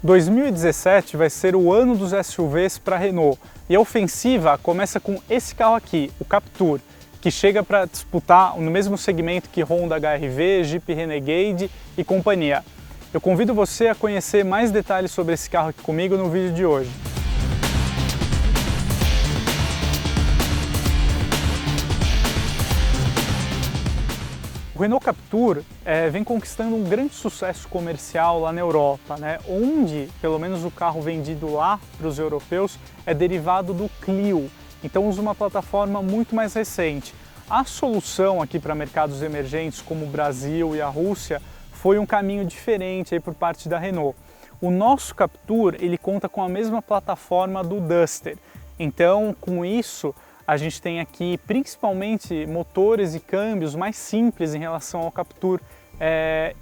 2017 vai ser o ano dos SUVs para a Renault e a ofensiva começa com esse carro aqui, o Captur, que chega para disputar no mesmo segmento que Honda HR-V, Jeep Renegade e companhia. Eu convido você a conhecer mais detalhes sobre esse carro aqui comigo no vídeo de hoje. O Renault Captur vem conquistando um grande sucesso comercial lá na Europa, né? Onde, pelo menos o carro vendido lá para os europeus, é derivado do Clio, então usa uma plataforma muito mais recente. A solução aqui para mercados emergentes como o Brasil e a Rússia foi um caminho diferente aí por parte da Renault. O nosso Captur ele conta com a mesma plataforma do Duster, então com isso a gente tem aqui principalmente motores e câmbios mais simples em relação ao Captur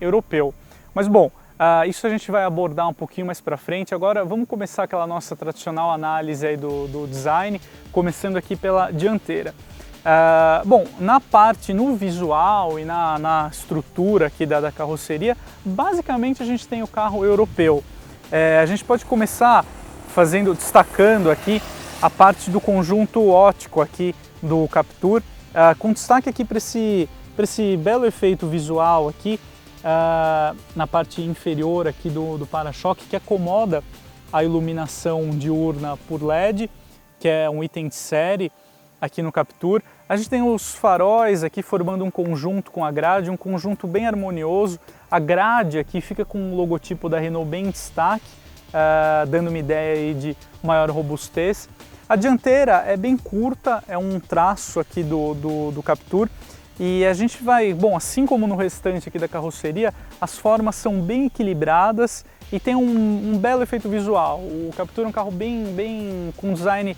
europeu. Mas bom, isso a gente vai abordar um pouquinho mais para frente. Agora vamos começar aquela nossa tradicional análise aí do design, começando aqui pela dianteira. Bom, na parte, no visual e na estrutura aqui da carroceria, basicamente a gente tem o carro europeu. A gente pode começar destacando aqui a parte do conjunto óptico aqui do Captur, com destaque aqui para esse belo efeito visual aqui na parte inferior aqui do para-choque, que acomoda a iluminação diurna por LED, que é um item de série aqui no Captur. A gente tem os faróis aqui formando um conjunto com a grade, um conjunto bem harmonioso. A grade aqui fica com o logotipo da Renault bem em destaque, dando uma ideia aí de maior robustez. A dianteira é bem curta, é um traço aqui do Captur, e a gente vai, bom, assim como no restante aqui da carroceria, as formas são bem equilibradas e tem um belo efeito visual. O Captur é um carro bem com design,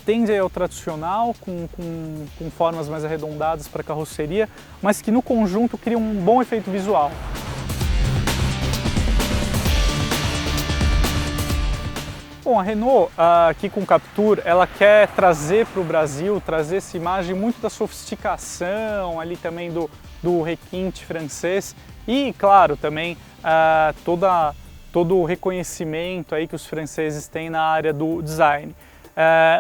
tende ao tradicional, com formas mais arredondadas para a carroceria, mas que no conjunto cria um bom efeito visual. Bom, a Renault aqui com o Captur, ela quer trazer para o Brasil, trazer essa imagem muito da sofisticação, ali também do requinte francês e, claro, também todo o reconhecimento aí que os franceses têm na área do design.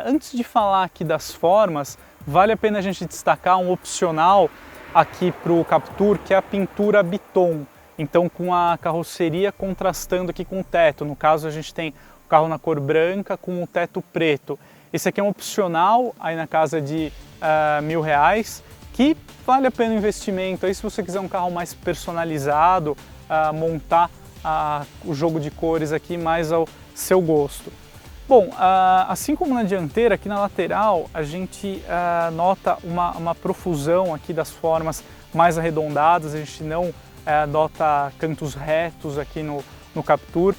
Antes de falar aqui das formas, vale a pena a gente destacar um opcional aqui para o Captur, que é a pintura Biton. Então, com a carroceria contrastando aqui com o teto. No caso, a gente tem carro na cor branca com o teto preto. Esse aqui é um opcional aí na casa de R$1.000, que vale a pena o investimento. Aí se você quiser um carro mais personalizado, montar o jogo de cores aqui mais ao seu gosto. Bom, assim como na dianteira, aqui na lateral a gente nota uma profusão aqui das formas mais arredondadas, a gente não nota cantos retos aqui no Captur.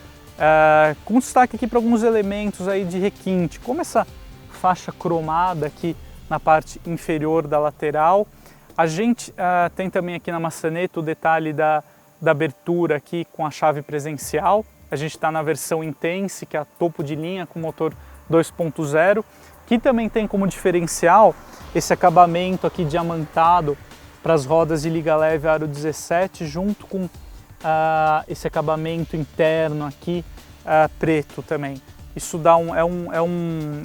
Com destaque aqui para alguns elementos aí de requinte, como essa faixa cromada aqui na parte inferior da lateral. A gente tem também aqui na maçaneta o detalhe da abertura aqui com a chave presencial. A gente está na versão Intense, que é a topo de linha com motor 2.0, que também tem como diferencial esse acabamento aqui diamantado para as rodas de liga leve aro 17, junto com esse acabamento interno aqui preto também. Isso dá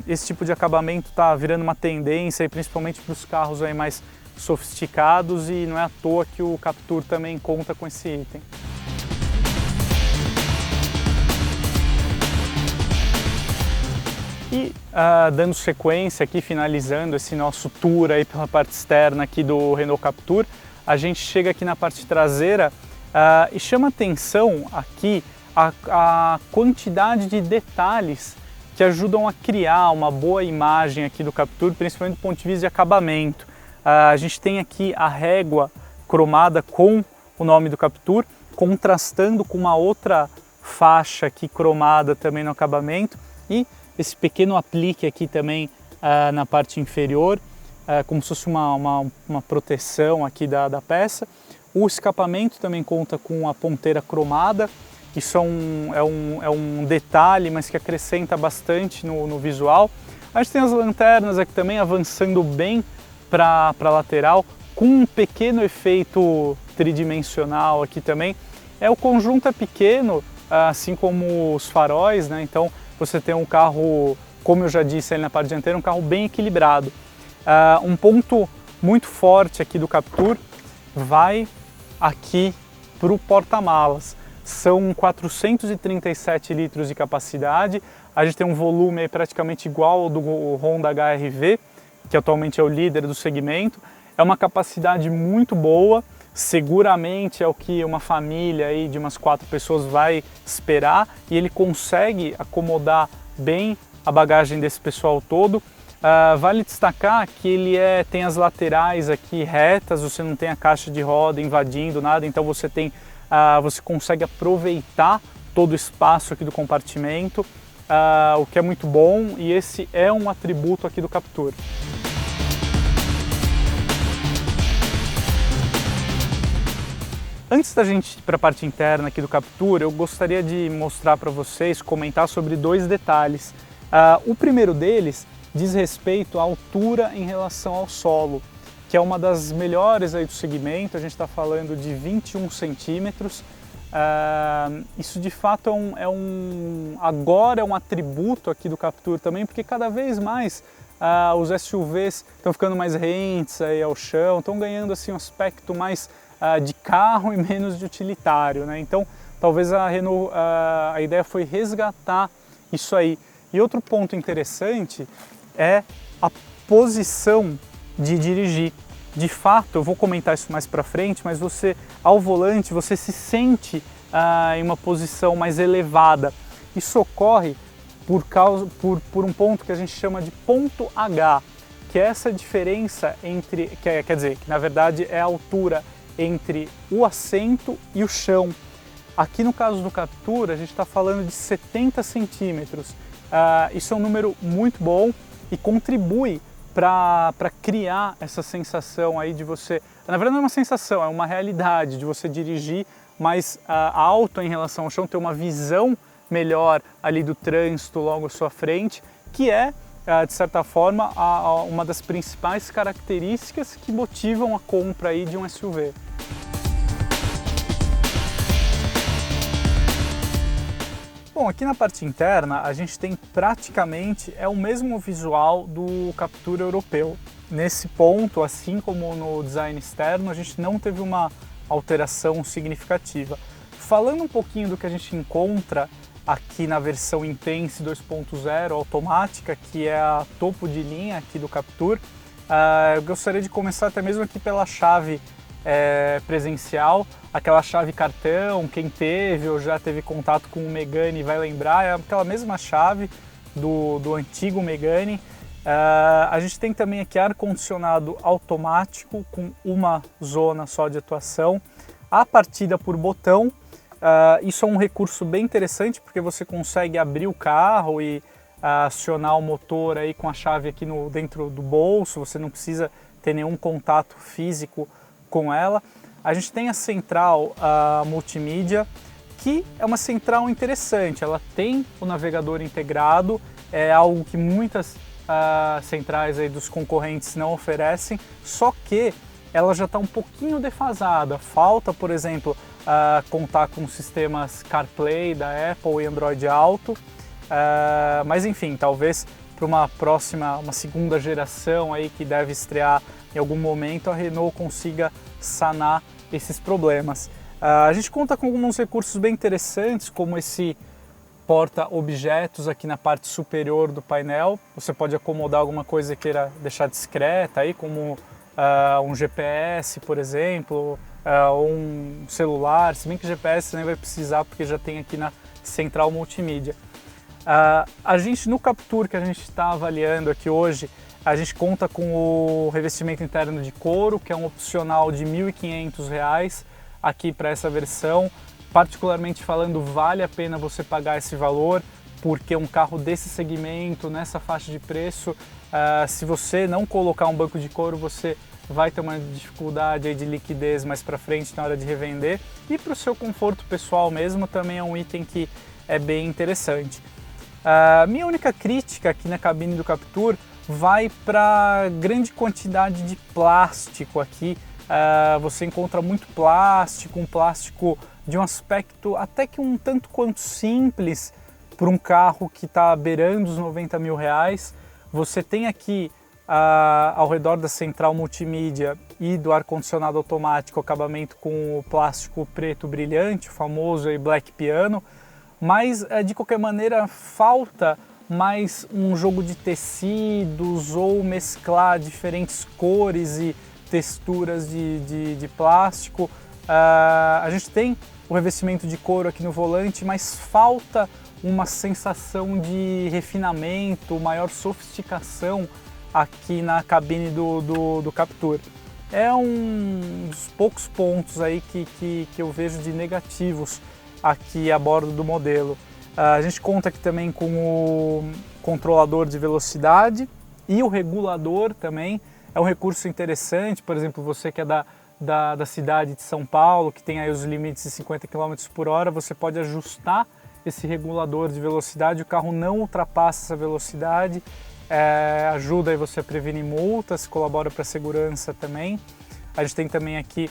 esse tipo de acabamento está virando uma tendência, e principalmente para os carros aí mais sofisticados, e não é à toa que o Captur também conta com esse item. E dando sequência aqui, finalizando esse nosso tour aí pela parte externa aqui do Renault Captur, a gente chega aqui na parte traseira e chama atenção aqui a quantidade de detalhes que ajudam a criar uma boa imagem aqui do Captur, principalmente do ponto de vista de acabamento. A gente tem aqui a régua cromada com o nome do Captur, contrastando com uma outra faixa aqui cromada também no acabamento, e esse pequeno aplique aqui também na parte inferior, como se fosse uma proteção aqui da peça. O escapamento também conta com a ponteira cromada. Isso é um detalhe, mas que acrescenta bastante no visual. A gente tem as lanternas aqui também avançando bem para a lateral, com um pequeno efeito tridimensional aqui também. O conjunto é pequeno, assim como os faróis, né? Então você tem um carro, como eu já disse ali na parte dianteira, um carro bem equilibrado. Um ponto muito forte aqui do Captur vai aqui para o porta-malas. São 437 litros de capacidade, a gente tem um volume aí praticamente igual ao do Honda HR-V, que atualmente é o líder do segmento. É uma capacidade muito boa, seguramente é o que uma família aí de umas 4 pessoas vai esperar, e ele consegue acomodar bem a bagagem desse pessoal todo. Vale destacar que ele tem as laterais aqui retas, você não tem a caixa de roda invadindo nada, então você consegue aproveitar todo o espaço aqui do compartimento, o que é muito bom, e esse é um atributo aqui do Captur. Antes da gente ir para a parte interna aqui do Captur, eu gostaria de mostrar para vocês, comentar sobre 2 detalhes. O primeiro deles diz respeito à altura em relação ao solo, que é uma das melhores aí do segmento. A gente está falando de 21 centímetros. Isso de fato agora é um atributo aqui do Captur também, porque cada vez mais os SUVs estão ficando mais rentes aí ao chão, estão ganhando assim um aspecto mais de carro e menos de utilitário, né? Então talvez a Renault, a ideia foi resgatar isso aí. E outro ponto interessante é a posição de dirigir. De fato, eu vou comentar isso mais para frente, mas você, ao volante, você se sente em uma posição mais elevada. Isso ocorre por um ponto que a gente chama de ponto H, que é essa diferença entre, quer dizer, que na verdade é a altura entre o assento e o chão. Aqui no caso do Captur, a gente está falando de 70 centímetros. Isso é um número muito bom e contribui para criar essa sensação aí de você... Na verdade não é uma sensação, é uma realidade de você dirigir mais alto em relação ao chão, ter uma visão melhor ali do trânsito logo à sua frente, que é, de certa forma, uma das principais características que motivam a compra aí de um SUV. Bom, aqui na parte interna a gente tem praticamente o mesmo visual do Captur europeu. Nesse ponto, assim como no design externo, a gente não teve uma alteração significativa. Falando um pouquinho do que a gente encontra aqui na versão Intense 2.0 automática, que é a topo de linha aqui do Captur, eu gostaria de começar até mesmo aqui pela chave presencial, aquela chave cartão. Quem teve ou já teve contato com o Megane vai lembrar, é aquela mesma chave do antigo Megane. A gente tem também aqui ar-condicionado automático com uma zona só de atuação, a partida por botão. Isso é um recurso bem interessante porque você consegue abrir o carro e acionar o motor aí com a chave aqui dentro do bolso, você não precisa ter nenhum contato físico com ela. A gente tem a central multimídia, que é uma central interessante, ela tem o navegador integrado, é algo que muitas centrais aí dos concorrentes não oferecem, só que ela já está um pouquinho defasada. Falta, por exemplo, contar com sistemas CarPlay da Apple e Android Auto, mas enfim, talvez para uma segunda geração aí que deve estrear em algum momento, a Renault consiga sanar esses problemas. A gente conta com alguns recursos bem interessantes, como esse porta-objetos aqui na parte superior do painel. Você pode acomodar alguma coisa que queira deixar discreta, aí, como um GPS, por exemplo, ou um celular, se bem que GPS nem vai precisar porque já tem aqui na central multimídia. A gente, no Captur que a gente está avaliando aqui hoje, a gente conta com o revestimento interno de couro, que é um opcional de R$ 1.500 aqui para essa versão. Particularmente falando, vale a pena você pagar esse valor, porque um carro desse segmento, nessa faixa de preço, se você não colocar um banco de couro, você vai ter uma dificuldade aí de liquidez mais para frente na hora de revender. E para o seu conforto pessoal mesmo, também é um item que é bem interessante. Minha única crítica aqui na cabine do Captur vai para grande quantidade de plástico aqui. Você encontra muito plástico, um plástico de um aspecto até que um tanto quanto simples para um carro que está beirando os 90 mil reais. Você tem aqui ao redor da central multimídia e do ar-condicionado automático acabamento com o plástico preto brilhante, o famoso Black Piano, mas de qualquer maneira falta mais um jogo de tecidos ou mesclar diferentes cores e texturas de plástico. A gente tem o revestimento de couro aqui no volante, mas falta uma sensação de refinamento, maior sofisticação aqui na cabine do Captur. É um dos poucos pontos aí que eu vejo de negativos aqui a bordo do modelo. A gente conta aqui também com o controlador de velocidade e o regulador também. É um recurso interessante, por exemplo, você que é da cidade de São Paulo, que tem aí os limites de 50 km por hora, você pode ajustar esse regulador de velocidade, o carro não ultrapassa essa velocidade, ajuda aí você a prevenir multas, colabora para a segurança também. A gente tem também aqui,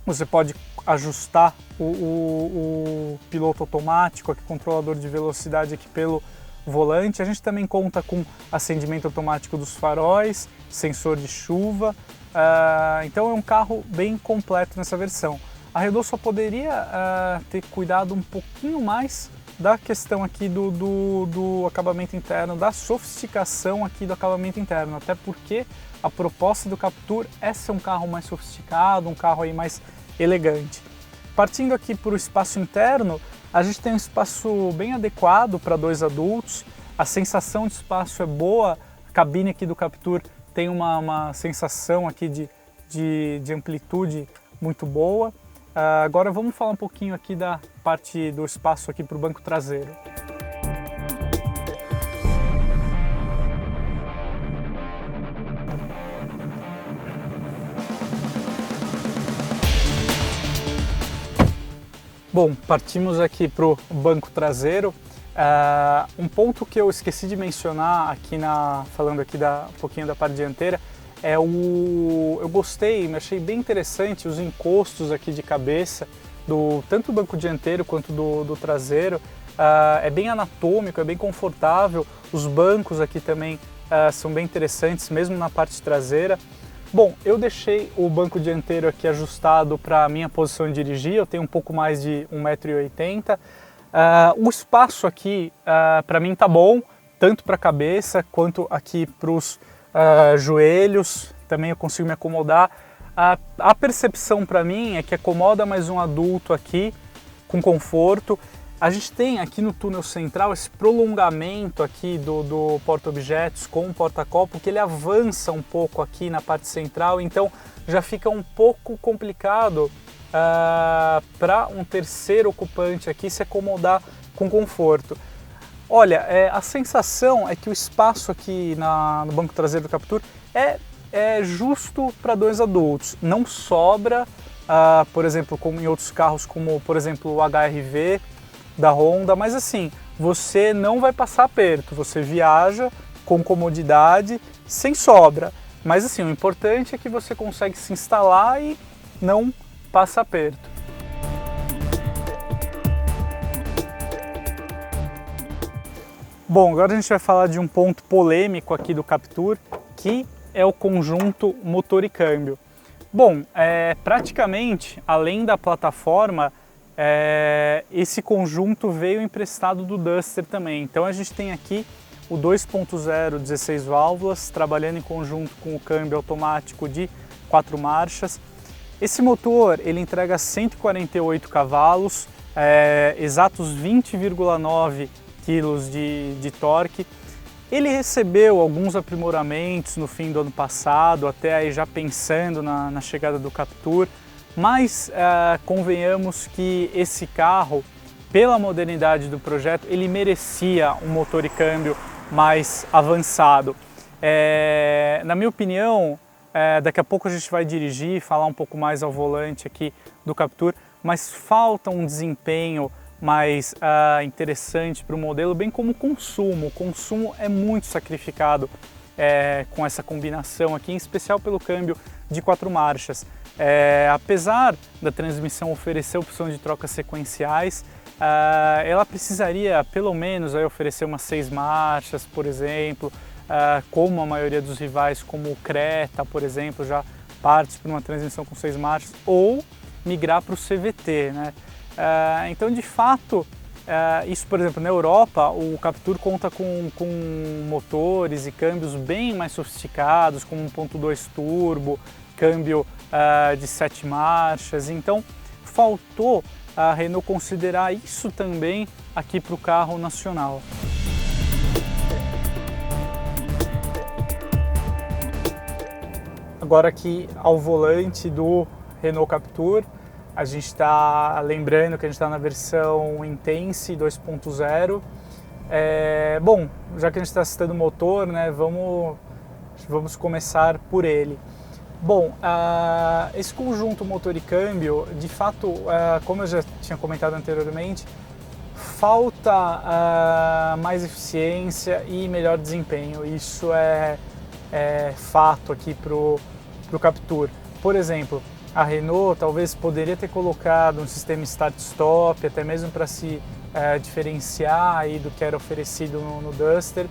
você pode ajustar o piloto automático, aqui, controlador de velocidade aqui pelo volante. A gente também conta com acendimento automático dos faróis, sensor de chuva, então é um carro bem completo nessa versão. A Renault só poderia ter cuidado um pouquinho mais da questão aqui do acabamento interno, da sofisticação aqui do acabamento interno, até porque a proposta do Captur é ser um carro mais sofisticado, um carro aí mais elegante. Partindo aqui para o espaço interno, a gente tem um espaço bem adequado para 2 adultos, a sensação de espaço é boa, a cabine aqui do Captur tem uma sensação aqui de amplitude muito boa. Agora vamos falar um pouquinho aqui da parte do espaço aqui para o banco traseiro. Bom, partimos aqui para o banco traseiro. Um ponto que eu esqueci de mencionar aqui falando aqui um pouquinho da parte dianteira eu gostei, me achei bem interessante os encostos aqui de cabeça tanto do banco dianteiro quanto do traseiro. É bem anatômico, é bem confortável. Os bancos aqui também são bem interessantes, mesmo na parte traseira. Bom, eu deixei o banco dianteiro aqui ajustado para a minha posição de dirigir, eu tenho um pouco mais de 1,80 m. O espaço aqui para mim tá bom, tanto para a cabeça quanto aqui para os joelhos, também eu consigo me acomodar. A percepção para mim é que acomoda mais um adulto aqui com conforto. A gente tem aqui no túnel central esse prolongamento aqui do porta-objetos com o porta-copo, que ele avança um pouco aqui na parte central, então já fica um pouco complicado para um terceiro ocupante aqui se acomodar com conforto. Olha, a sensação é que o espaço aqui no banco traseiro do Captur é justo para 2 adultos, não sobra, por exemplo, como em outros carros, como por exemplo o HR-V da Honda, mas assim, você não vai passar aperto, você viaja com comodidade, sem sobra, mas assim, o importante é que você consegue se instalar e não passa aperto. Bom, agora a gente vai falar de um ponto polêmico aqui do Captur, que é o conjunto motor e câmbio. Bom, praticamente, além da plataforma, esse conjunto veio emprestado do Duster também. Então a gente tem aqui o 2.0 16 válvulas, trabalhando em conjunto com o câmbio automático de 4 marchas. Esse motor ele entrega 148 cavalos, exatos 20,9 kg de torque. Ele recebeu alguns aprimoramentos no fim do ano passado, até aí já pensando na chegada do Captur, mas convenhamos que esse carro, pela modernidade do projeto, ele merecia um motor e câmbio mais avançado. Na minha opinião, daqui a pouco a gente vai dirigir, falar um pouco mais ao volante aqui do Captur, mas falta um desempenho mais interessante para o modelo, bem como o consumo. O consumo é muito sacrificado com essa combinação aqui, em especial pelo câmbio de 4 marchas. Apesar da transmissão oferecer opção de trocas sequenciais, ela precisaria pelo menos aí oferecer umas 6 marchas, por exemplo, como a maioria dos rivais, como o Creta, por exemplo, já parte para uma transmissão com 6 marchas, ou migrar para o CVT, né? Então, de fato, isso, por exemplo, na Europa, o Captur conta com motores e câmbios bem mais sofisticados, como 1.2 turbo, câmbio de 7 marchas. Então, faltou a Renault considerar isso também aqui para o carro nacional. Agora aqui ao volante do Renault Captur, a gente está lembrando que a gente está na versão Intense 2.0. Bom, já que a gente está citando o motor, né, vamos começar por ele. Bom, esse conjunto motor e câmbio, de fato, como eu já tinha comentado anteriormente, falta mais eficiência e melhor desempenho. Isso é fato aqui para o Captur. Por exemplo, a Renault talvez poderia ter colocado um sistema start-stop, até mesmo para se diferenciar aí do que era oferecido no Duster.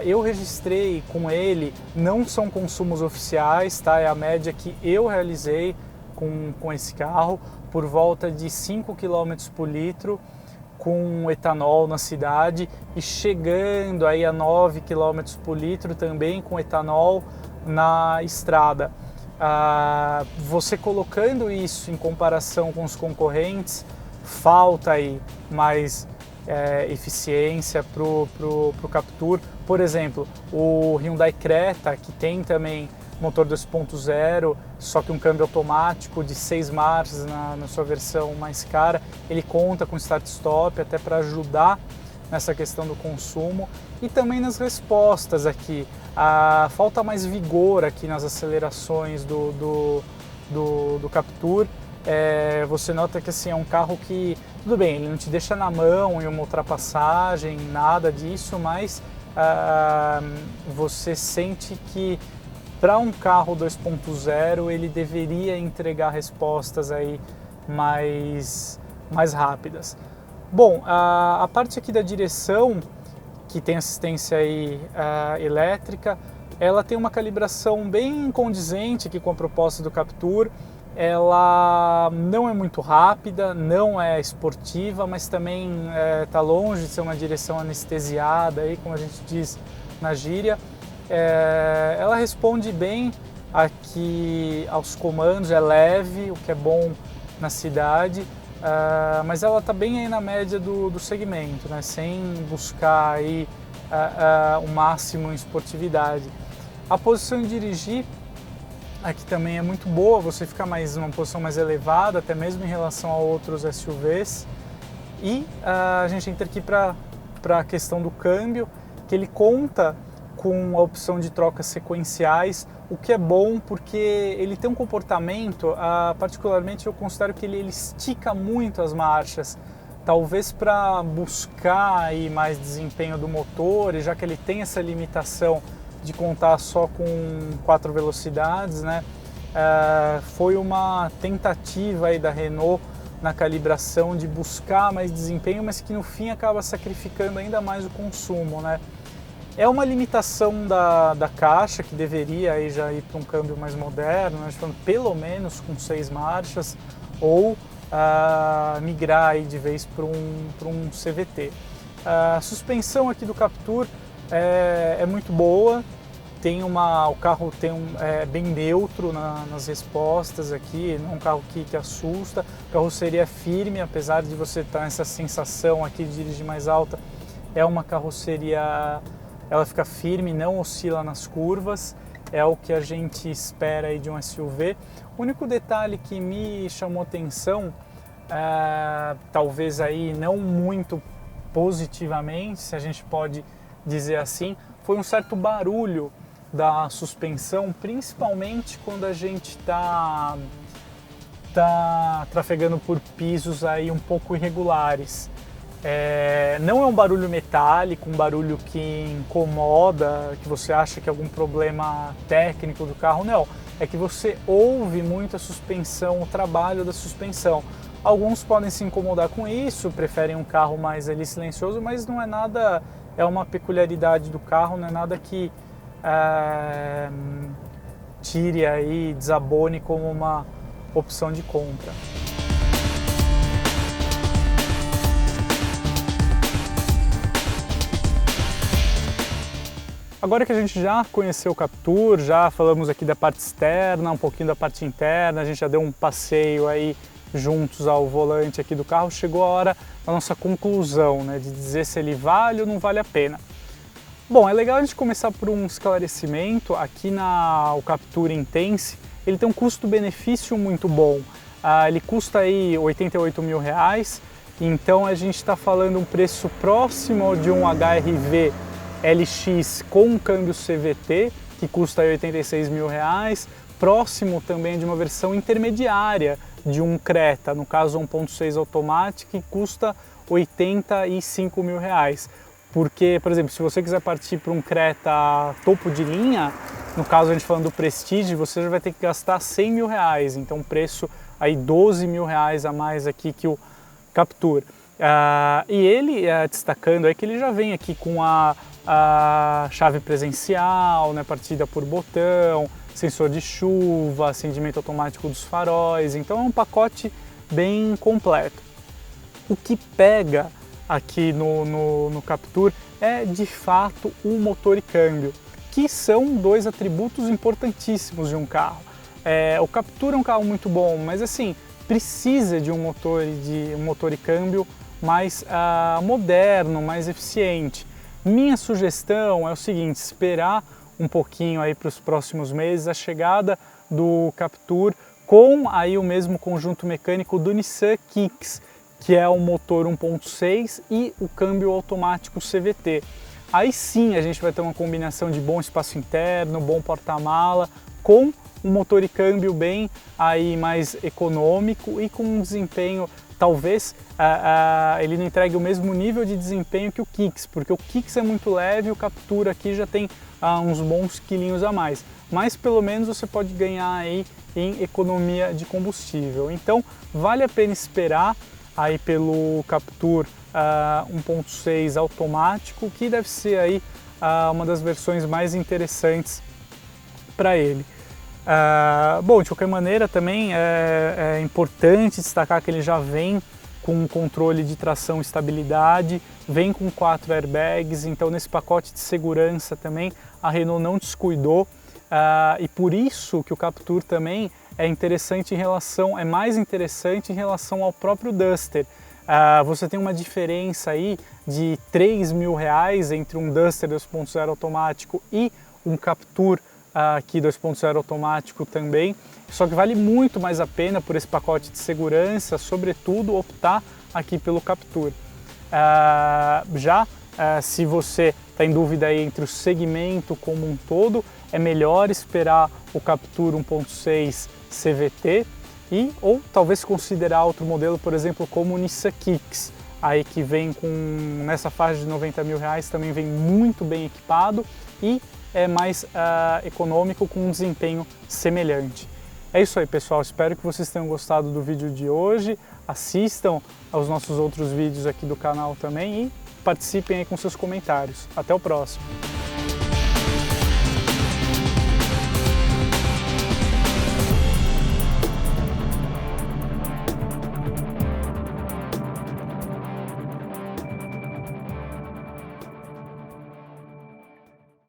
Eu registrei com ele, não são consumos oficiais, tá? É a média que eu realizei com esse carro, por volta de 5 km por litro com etanol na cidade e chegando aí a 9 km por litro também com etanol na estrada. Você colocando isso em comparação com os concorrentes, falta aí mais eficiência para o Captur. Por exemplo, o Hyundai Creta, que tem também motor 2.0, só que um câmbio automático de 6 marchas na sua versão mais cara, ele conta com start-stop até para ajudar nessa questão do consumo e também nas respostas aqui. Falta mais vigor aqui nas acelerações do Captur. Você nota que assim, é um carro que, tudo bem, ele não te deixa na mão em uma ultrapassagem, nada disso, mas você sente que para um carro 2.0 ele deveria entregar respostas aí mais rápidas. Bom, a parte aqui da direção, que tem assistência aí, elétrica, ela tem uma calibração bem condizente aqui com a proposta do Captur. Ela não é muito rápida, não é esportiva, mas também está longe de ser uma direção anestesiada, aí, como a gente diz na gíria. Ela responde bem aqui aos comandos, é leve, o que é bom na cidade, mas ela está bem aí na média do segmento, né, sem buscar aí, o máximo em esportividade. A posição de dirigir aqui também é muito boa, você fica numa posição mais elevada, até mesmo em relação a outros SUVs. E a gente entra aqui para a questão do câmbio, que ele conta com a opção de trocas sequenciais, o que é bom porque ele tem um comportamento, particularmente eu considero que ele estica muito as marchas, talvez para buscar aí mais desempenho do motor, e já que ele tem essa limitação de contar só com 4 velocidades, né? Foi uma tentativa aí da Renault na calibração de buscar mais desempenho, mas que no fim acaba sacrificando ainda mais o consumo, né? É uma limitação da caixa, que deveria aí já ir para um câmbio mais moderno, né? Falando pelo menos com 6 marchas, ou migrar aí de vez para um CVT. A suspensão aqui do Captur é muito boa, o carro é bem neutro nas respostas aqui, não é um carro que assusta, a carroceria é firme, apesar de você estar nessa sensação aqui de dirigir mais alta, é uma carroceria, ela fica firme, não oscila nas curvas, é o que a gente espera aí de um SUV. O único detalhe que me chamou atenção, talvez aí não muito positivamente, se a gente pode dizer assim, foi um certo barulho da suspensão, principalmente quando a gente está trafegando por pisos aí um pouco irregulares. Não é um barulho metálico, um barulho que incomoda, que você acha que é algum problema técnico do carro, não. é que você ouve muito a suspensão, o trabalho da suspensão. Alguns podem se incomodar com isso, preferem um carro mais ali silencioso, mas não é nada, é uma peculiaridade do carro, não é nada que tire aí, desabone como uma opção de compra. Agora que a gente já conheceu o Captur, já falamos aqui da parte externa, um pouquinho da parte interna, a gente já deu um passeio aí juntos ao volante aqui do carro, chegou a hora da nossa conclusão, né, de dizer se ele vale ou não vale a pena. Bom, é legal a gente começar por um esclarecimento. Aqui o Captur Intense, ele tem um custo-benefício muito bom. Ele custa aí R$88 mil, então a gente está falando um preço próximo de um HR-V LX com um câmbio CVT, que custa R$86 mil, próximo também de uma versão intermediária de um Creta, no caso 1.6 automático, que custa R$85 mil. Porque, por exemplo, se você quiser partir para um Creta topo de linha, no caso a gente falando do Prestige, você já vai ter que gastar R$100 mil, então preço aí R$12 mil a mais aqui que o Captur. E ele, destacando aí que ele já vem aqui com a chave presencial, né, partida por botão, sensor de chuva, acendimento automático dos faróis, então é um pacote bem completo. O que pega aqui no Captur é de fato o motor e câmbio, que são dois atributos importantíssimos de um carro. O Captur é um carro muito bom, mas assim, precisa de um motor e câmbio mais moderno, mais eficiente. Minha sugestão é o seguinte: esperar um pouquinho aí para os próximos meses a chegada do Captur com aí o mesmo conjunto mecânico do Nissan Kicks, que é o motor 1.6 e o câmbio automático CVT. Aí sim a gente vai ter uma combinação de bom espaço interno, bom porta-mala, com um motor e câmbio bem aí mais econômico e com um desempenho, talvez ele não entregue o mesmo nível de desempenho que o Kicks, porque o Kicks é muito leve e o Captur aqui já tem uns bons quilinhos a mais, mas pelo menos você pode ganhar aí em economia de combustível. Então vale a pena esperar aí pelo Captur 1.6 automático, que deve ser aí uma das versões mais interessantes para ele. Bom, de qualquer maneira também é importante destacar que ele já vem com um controle de tração e estabilidade, vem com 4 airbags, então nesse pacote de segurança também a Renault não descuidou, e por isso que o Captur também é mais interessante em relação ao próprio Duster. Você tem uma diferença aí de R$3 mil entre um Duster 2.0 automático e um Captur aqui 2.0 automático também, só que vale muito mais a pena por esse pacote de segurança, sobretudo optar aqui pelo Captur. Se você está em dúvida aí entre o segmento como um todo, é melhor esperar o Captur 1.6 CVT ou talvez considerar outro modelo, por exemplo, como o Nissan Kicks, aí que vem nessa faixa de R$90 mil, também vem muito bem equipado e é mais econômico, com um desempenho semelhante. É isso aí, pessoal, espero que vocês tenham gostado do vídeo de hoje, assistam aos nossos outros vídeos aqui do canal também e participem aí com seus comentários. Até o próximo!